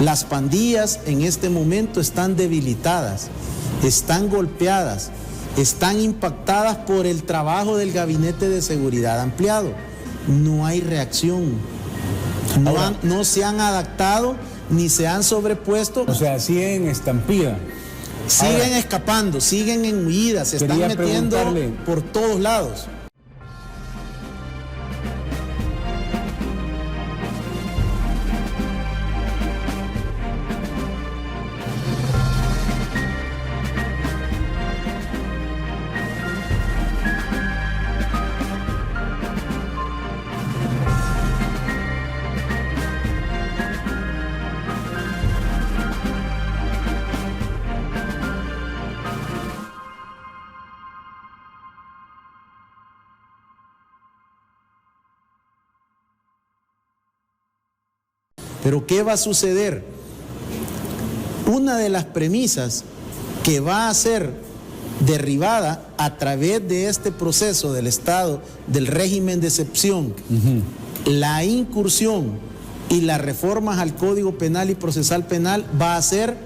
Las pandillas en este momento están debilitadas, están golpeadas, están impactadas por el trabajo del Gabinete de Seguridad Ampliado. No hay reacción, no se han adaptado ni se han sobrepuesto. O sea, siguen estampida. Siguen escapando, siguen en huida, se están metiendo por todos lados. Pero ¿qué va a suceder? Una de las premisas que va a ser derribada a través de este proceso del Estado, del régimen de excepción, la incursión y las reformas al Código Penal y Procesal Penal, va a ser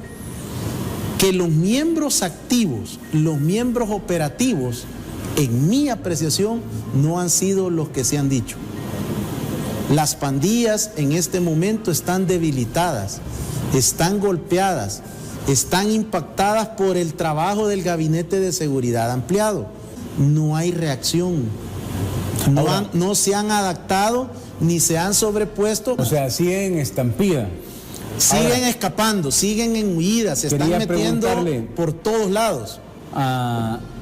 que los miembros activos, los miembros operativos, en mi apreciación, no han sido los que se han dicho. Las pandillas en este momento están debilitadas, están golpeadas, están impactadas por el trabajo del Gabinete de Seguridad Ampliado. No hay reacción, no se han adaptado ni se han sobrepuesto. O sea, siguen estampida. Siguen escapando, siguen en huida, se están metiendo por todos lados.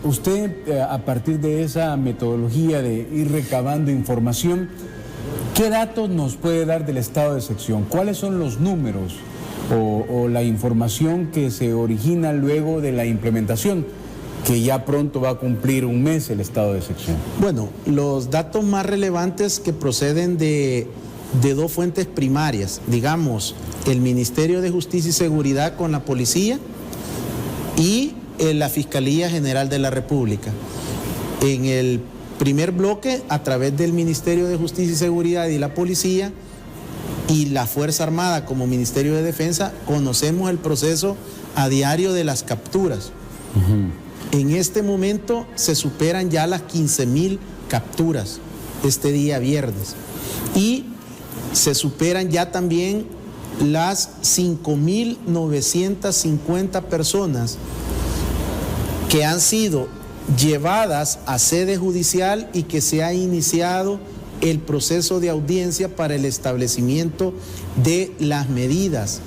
Usted, a partir de esa metodología de ir recabando información, ¿qué datos nos puede dar del estado de excepción? ¿Cuáles son los números o la información que se origina luego de la implementación, que ya pronto va a cumplir un mes el estado de excepción? Bueno, los datos más relevantes que proceden de dos fuentes primarias, digamos, el Ministerio de Justicia y Seguridad con la Policía y la Fiscalía General de la República. En el primer bloque, a través del Ministerio de Justicia y Seguridad y la Policía y la Fuerza Armada como Ministerio de Defensa, conocemos el proceso a diario de las capturas. En este momento se superan ya las 15.000 capturas este día viernes y se superan ya también las 5.950 personas que han sido llevadas a sede judicial y que se ha iniciado el proceso de audiencia para el establecimiento de las medidas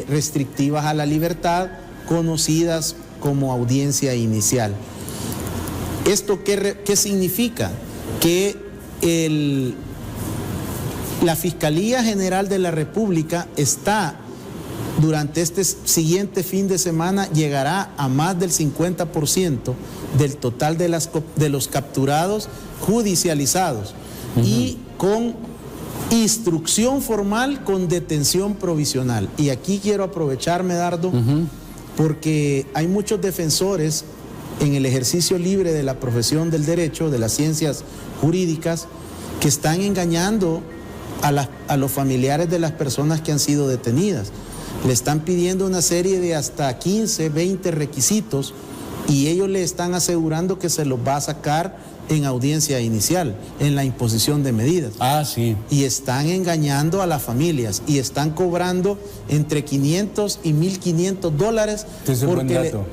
restrictivas a la libertad, conocidas como audiencia inicial. ¿Esto qué significa? Que la Fiscalía General de la República está, durante este siguiente fin de semana, llegará a más del 50% del total de los capturados judicializados y con instrucción formal con detención provisional. Y aquí quiero aprovechar, Medardo, porque hay muchos defensores en el ejercicio libre de la profesión del derecho, de las ciencias jurídicas, que están engañando a los familiares de las personas que han sido detenidas. Le están pidiendo una serie de hasta 15, 20 requisitos y ellos le están asegurando que se los va a sacar en audiencia inicial, en la imposición de medidas. Sí. Y están engañando a las familias y están cobrando entre 500 y 1.500 dólares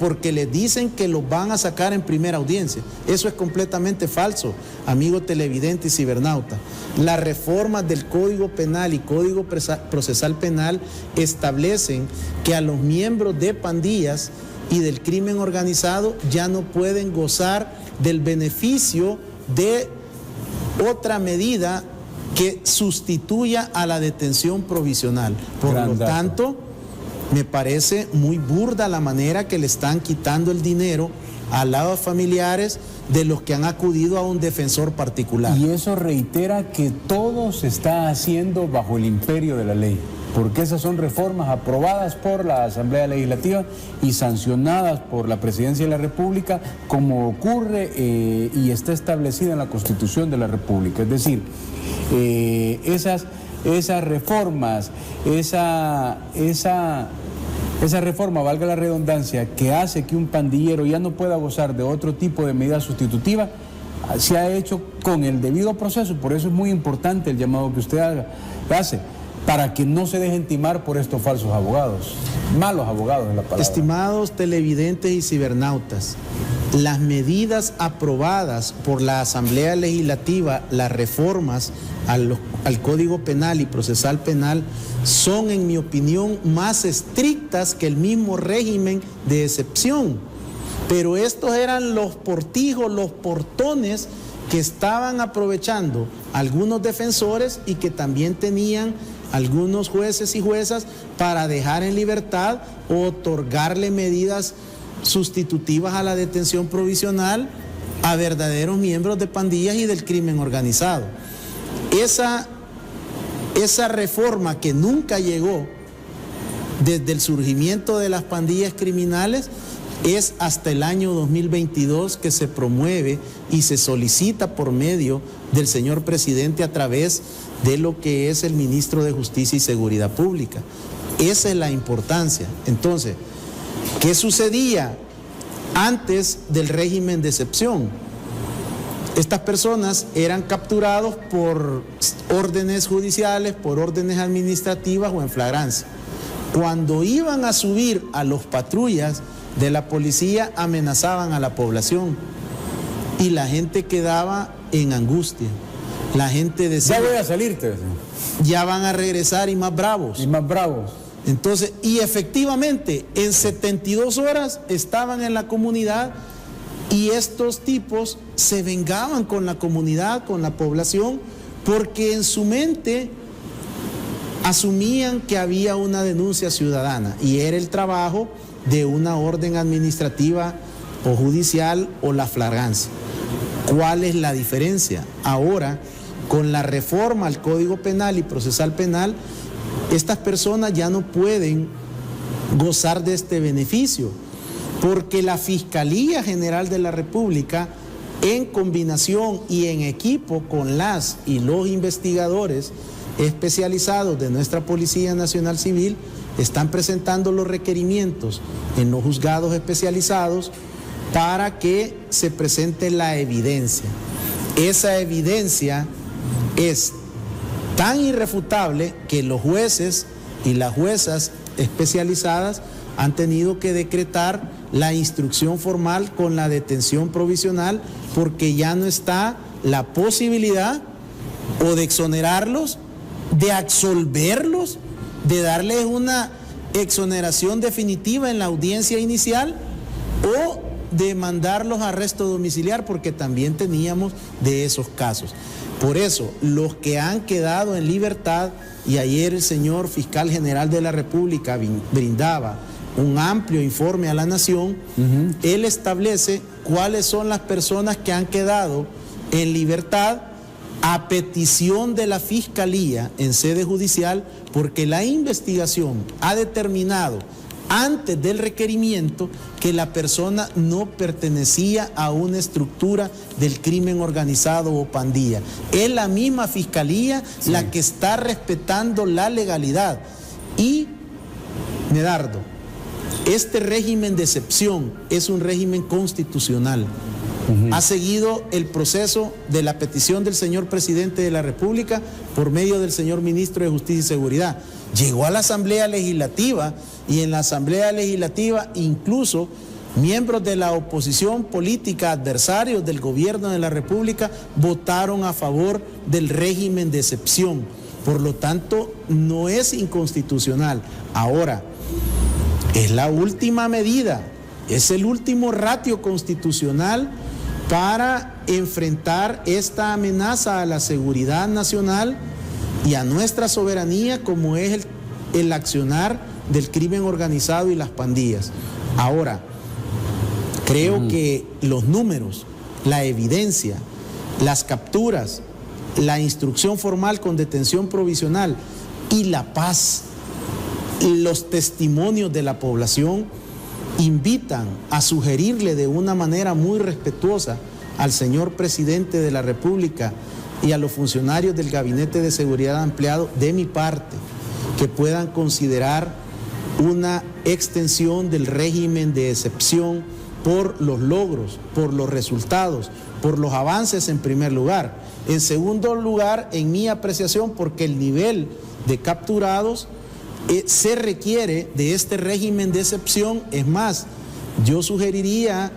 porque les dicen que los van a sacar en primera audiencia. Eso es completamente falso, amigo televidente y cibernauta. Las reformas del Código Penal y Código Procesal Penal establecen que a los miembros de pandillas y del crimen organizado ya no pueden gozar del beneficio de otra medida que sustituya a la detención provisional. Por lo tanto, me parece muy burda la manera que le están quitando el dinero a los familiares de los que han acudido a un defensor particular. Y eso reitera que todo se está haciendo bajo el imperio de la ley, porque esas son reformas aprobadas por la Asamblea Legislativa y sancionadas por la Presidencia de la República, como ocurre y está establecida en la Constitución de la República. Es decir, esas esas reformas, esa reforma, valga la redundancia, que hace que un pandillero ya no pueda gozar de otro tipo de medida sustitutiva, se ha hecho con el debido proceso. Por eso es muy importante el llamado que usted hace, para que no se dejen timar por estos falsos abogados, malos abogados en la palabra. Estimados televidentes y cibernautas, las medidas aprobadas por la Asamblea Legislativa, las reformas al Código Penal y Procesal Penal, son, en mi opinión, más estrictas que el mismo régimen de excepción. Pero estos eran los portijos, los portones que estaban aprovechando algunos defensores y que también tenían algunos jueces y juezas para dejar en libertad o otorgarle medidas sustitutivas a la detención provisional a verdaderos miembros de pandillas y del crimen organizado. Esa reforma que nunca llegó desde el surgimiento de las pandillas criminales es hasta el año 2022 que se promueve y se solicita por medio del señor presidente a través de lo que es el ministro de Justicia y Seguridad Pública. Esa es la importancia. Entonces, ¿qué sucedía antes del régimen de excepción? Estas personas eran capturados por órdenes judiciales, por órdenes administrativas o en flagrancia. Cuando iban a subir a los patrullas de la policía, amenazaban a la población y la gente quedaba en angustia. La gente decía: ya voy a salirte, ya van a regresar y más bravos. Y más bravos. Entonces, y efectivamente, en 72 horas estaban en la comunidad y estos tipos se vengaban con la comunidad, con la población, porque en su mente asumían que había una denuncia ciudadana y era el trabajo de una orden administrativa o judicial o la flagrancia. ¿Cuál es la diferencia? Ahora, con la reforma al Código Penal y Procesal Penal, estas personas ya no pueden gozar de este beneficio, porque la Fiscalía General de la República, en combinación y en equipo con las y los investigadores especializados de nuestra Policía Nacional Civil, están presentando los requerimientos en los juzgados especializados para que se presente la evidencia. Esa evidencia es tan irrefutable que los jueces y las juezas especializadas han tenido que decretar la instrucción formal con la detención provisional, porque ya no está la posibilidad o de exonerarlos, de absolverlos, de darles una exoneración definitiva en la audiencia inicial o de mandarlos a arresto domiciliar, porque también teníamos de esos casos. Por eso, los que han quedado en libertad, y ayer el señor fiscal general de la República brindaba un amplio informe a la Nación, él establece cuáles son las personas que han quedado en libertad a petición de la Fiscalía en sede judicial, porque la investigación ha determinado antes del requerimiento que la persona no pertenecía a una estructura del crimen organizado o pandilla. Es la misma Fiscalía la que está respetando la legalidad. Y, Medardo, este régimen de excepción es un régimen constitucional. Ha seguido el proceso de la petición del señor presidente de la República por medio del señor ministro de Justicia y Seguridad. Llegó a la Asamblea Legislativa y en la Asamblea Legislativa incluso miembros de la oposición política, adversarios del gobierno de la República, votaron a favor del régimen de excepción. Por lo tanto, no es inconstitucional. Ahora, es la última medida, es el último ratio constitucional para enfrentar esta amenaza a la seguridad nacional y a nuestra soberanía, como es el accionar del crimen organizado y las pandillas. Ahora, creo que los números, la evidencia, las capturas, la instrucción formal con detención provisional y la paz, los testimonios de la población invitan a sugerirle de una manera muy respetuosa al señor presidente de la República y a los funcionarios del Gabinete de Seguridad Ampliado, de mi parte, que puedan considerar una extensión del régimen de excepción por los logros, por los resultados, por los avances en primer lugar. En segundo lugar, en mi apreciación, porque el nivel de capturados se requiere de este régimen de excepción. Es más, yo sugeriría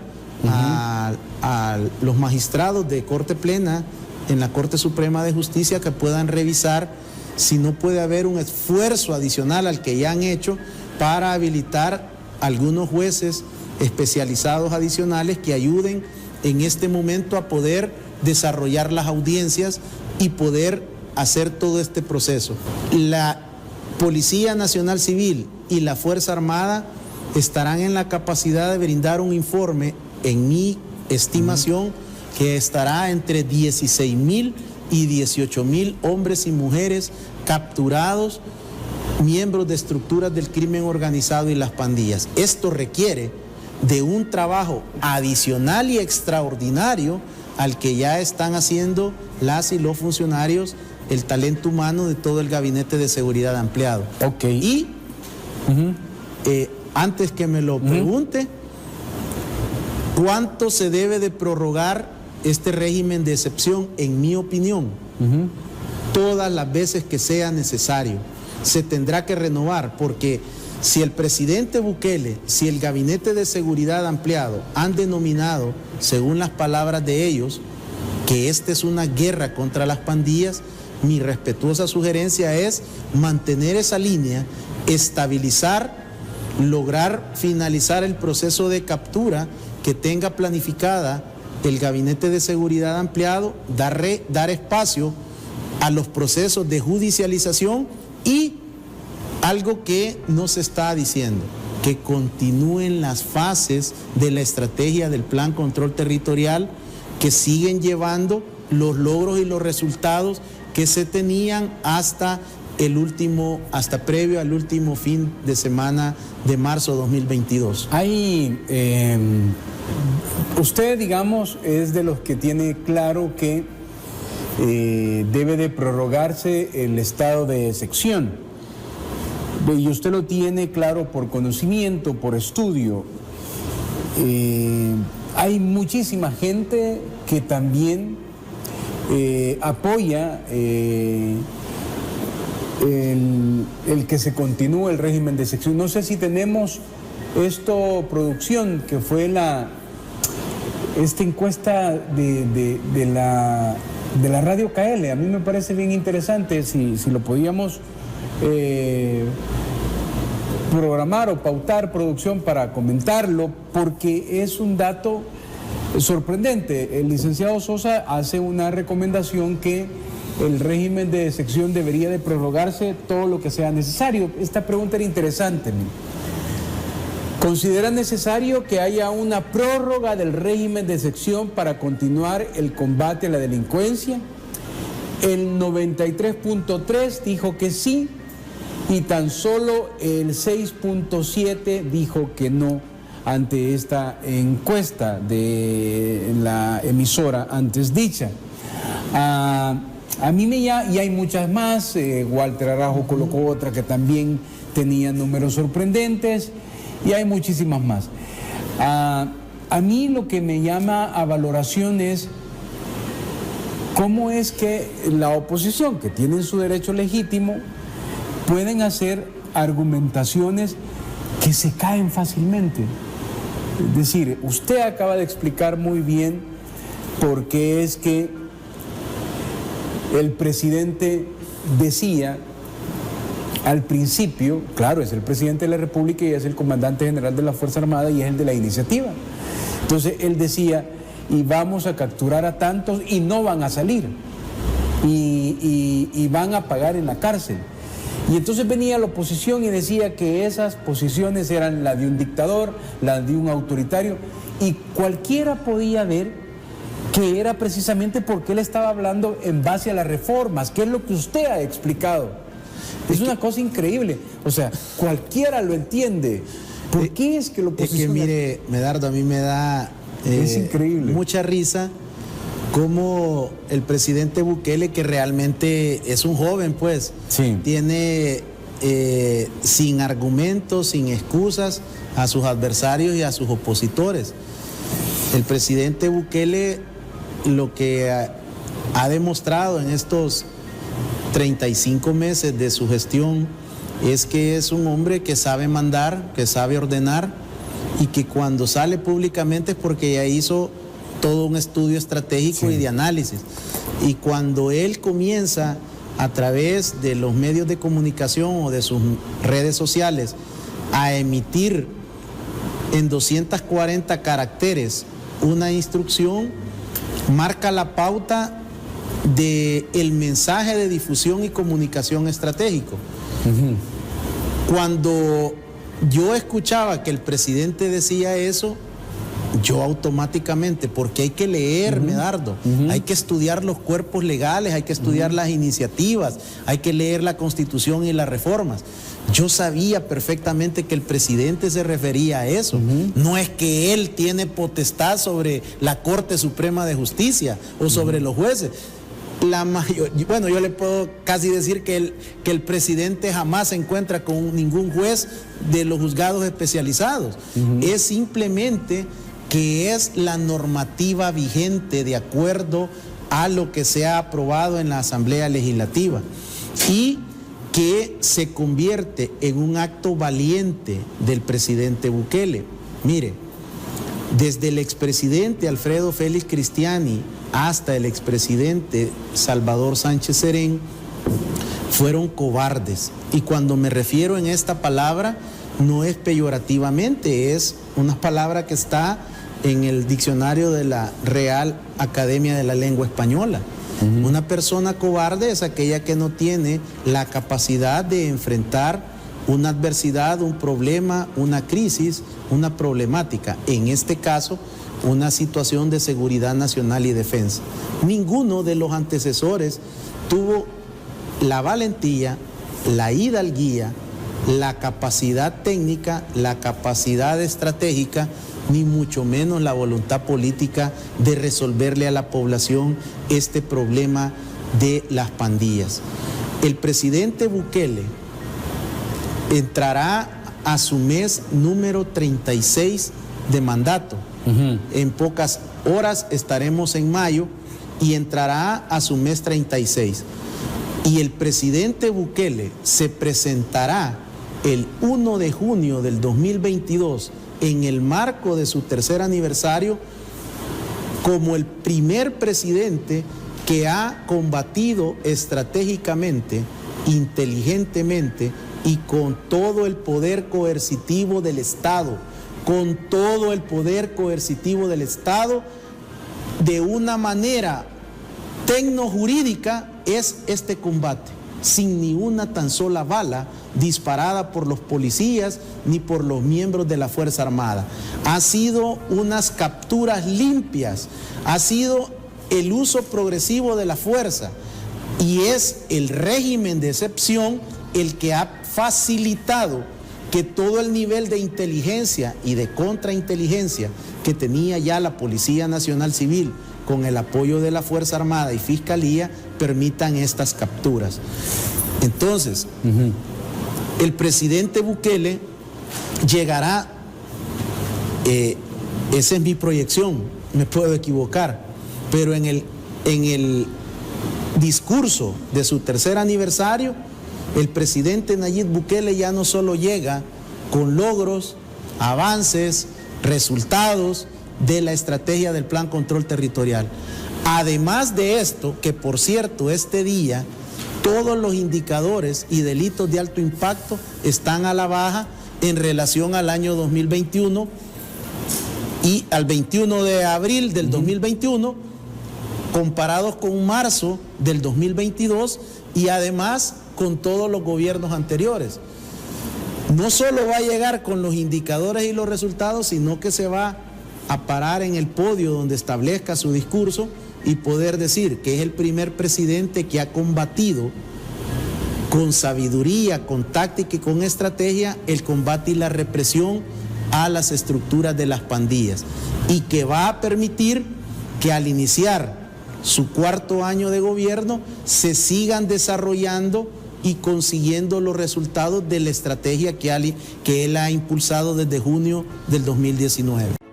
a los magistrados de Corte Plena en la Corte Suprema de Justicia que puedan revisar si no puede haber un esfuerzo adicional al que ya han hecho para habilitar algunos jueces especializados adicionales que ayuden en este momento a poder desarrollar las audiencias y poder hacer todo este proceso. La Policía Nacional Civil y la Fuerza Armada estarán en la capacidad de brindar un informe, en mi estimación, que estará entre 16,000 y 18,000 hombres y mujeres capturados, miembros de estructuras del crimen organizado y las pandillas. Esto requiere de un trabajo adicional y extraordinario al que ya están haciendo las y los funcionarios, el talento humano de todo el Gabinete de Seguridad Ampliado. Okay. Y antes que me lo pregunte, ¿cuánto se debe de prorrogar este régimen de excepción? En mi opinión, todas las veces que sea necesario. Se tendrá que renovar, porque si el presidente Bukele, si el Gabinete de Seguridad Ampliado han denominado, según las palabras de ellos, que esta es una guerra contra las pandillas, mi respetuosa sugerencia es mantener esa línea, estabilizar, lograr finalizar el proceso de captura que tenga planificada el Gabinete de Seguridad Ampliado, dar espacio a los procesos de judicialización y algo que no se está diciendo, que continúen las fases de la estrategia del Plan Control Territorial que siguen llevando los logros y los resultados que se tenían hasta previo al último fin de semana de marzo 2022. Usted, digamos, es de los que tiene claro que debe de prorrogarse el estado de excepción. Y usted lo tiene claro por conocimiento, por estudio. Hay muchísima gente que también apoya el que se continúe el régimen de excepción. No sé si tenemos producción, que fue esta encuesta de la radio KL. A mí me parece bien interesante si lo podíamos programar o pautar, producción, para comentarlo, porque es un dato sorprendente. El licenciado Sosa hace una recomendación que el régimen de excepción debería de prorrogarse todo lo que sea necesario. Esta pregunta era interesante. ¿Considera necesario que haya una prórroga del régimen de excepción para continuar el combate a la delincuencia? El 93.3 dijo que sí, y tan solo el 6.7 dijo que no ante esta encuesta de la emisora antes dicha. A mí y hay muchas más. Walter Arajo colocó otra que también tenía números sorprendentes, y hay muchísimas más. A mí lo que me llama a valoración es cómo es que la oposición, que tiene su derecho legítimo, pueden hacer argumentaciones que se caen fácilmente. Es decir, usted acaba de explicar muy bien por qué es que el presidente decía al principio, claro, es el presidente de la República y es el comandante general de la Fuerza Armada y es el de la iniciativa. Entonces él decía, y vamos a capturar a tantos y no van a salir, y van a pagar en la cárcel. Y entonces venía la oposición y decía que esas posiciones eran la de un dictador, la de un autoritario, y cualquiera podía ver que era precisamente porque él estaba hablando en base a las reformas, que es lo que usted ha explicado. Es una cosa increíble, o sea, cualquiera lo entiende. ¿Por qué es que la oposición? Es que mire, Medardo, a mí me da es increíble mucha risa cómo el presidente Bukele, que realmente es un joven, pues, Sí. tiene sin argumentos, sin excusas a sus adversarios y a sus opositores. El presidente Bukele lo que ha demostrado en estos 35 meses de su gestión es que es un hombre que sabe mandar, que sabe ordenar y que cuando sale públicamente es porque ya hizo todo un estudio estratégico y de análisis. Y cuando él comienza a través de los medios de comunicación o de sus redes sociales a emitir en 240 caracteres una instrucción, marca la pauta del mensaje de difusión y comunicación estratégico. Cuando yo escuchaba que el presidente decía eso, yo automáticamente, porque hay que leer, Medardo, hay que estudiar los cuerpos legales, hay que estudiar las iniciativas, hay que leer la Constitución y las reformas. Yo sabía perfectamente que el presidente se refería a eso. No es que él tiene potestad sobre la Corte Suprema de Justicia o sobre los jueces. Bueno, yo le puedo casi decir que el presidente jamás se encuentra con ningún juez de los juzgados especializados. Es simplemente que es la normativa vigente de acuerdo a lo que se ha aprobado en la Asamblea Legislativa y que se convierte en un acto valiente del presidente Bukele. Mire, desde el expresidente Alfredo Félix Cristiani hasta el expresidente Salvador Sánchez Serén fueron cobardes. Y cuando me refiero en esta palabra, no es peyorativamente, es una palabra que está en el diccionario de la Real Academia de la Lengua Española. Una persona cobarde es aquella que no tiene la capacidad de enfrentar una adversidad, un problema, una crisis, una problemática. En este caso, una situación de seguridad nacional y defensa. Ninguno de los antecesores tuvo la valentía, la hidalguía, la capacidad técnica, la capacidad estratégica, ni mucho menos la voluntad política de resolverle a la población este problema de las pandillas. El presidente Bukele entrará a su mes número 36 de mandato. En pocas horas estaremos en mayo y entrará a su mes 36. Y el presidente Bukele se presentará el 1 de junio del 2022 en el marco de su tercer aniversario como el primer presidente que ha combatido estratégicamente, inteligentemente y con todo el poder coercitivo del Estado, de una manera tecnojurídica, es este combate, sin ni una tan sola bala disparada por los policías ni por los miembros de la Fuerza Armada. Ha sido unas capturas limpias, ha sido el uso progresivo de la fuerza y es el régimen de excepción el que ha facilitado que todo el nivel de inteligencia y de contrainteligencia que tenía ya la Policía Nacional Civil con el apoyo de la Fuerza Armada y Fiscalía permitan estas capturas. Entonces, el presidente Bukele llegará, esa es mi proyección, me puedo equivocar, pero en el discurso de su tercer aniversario, el presidente Nayib Bukele ya no solo llega con logros, avances, resultados de la estrategia del Plan Control Territorial. Además de esto, que por cierto, este día, todos los indicadores y delitos de alto impacto están a la baja en relación al año 2021 y al 21 de abril del 2021, comparados con marzo del 2022 y además con todos los gobiernos anteriores. No solo va a llegar con los indicadores y los resultados, sino que se va a parar en el podio donde establezca su discurso y poder decir que es el primer presidente que ha combatido con sabiduría, con táctica y con estrategia el combate y la represión a las estructuras de las pandillas y que va a permitir que al iniciar su cuarto año de gobierno, se sigan desarrollando y consiguiendo los resultados de la estrategia que él ha impulsado desde junio del 2019.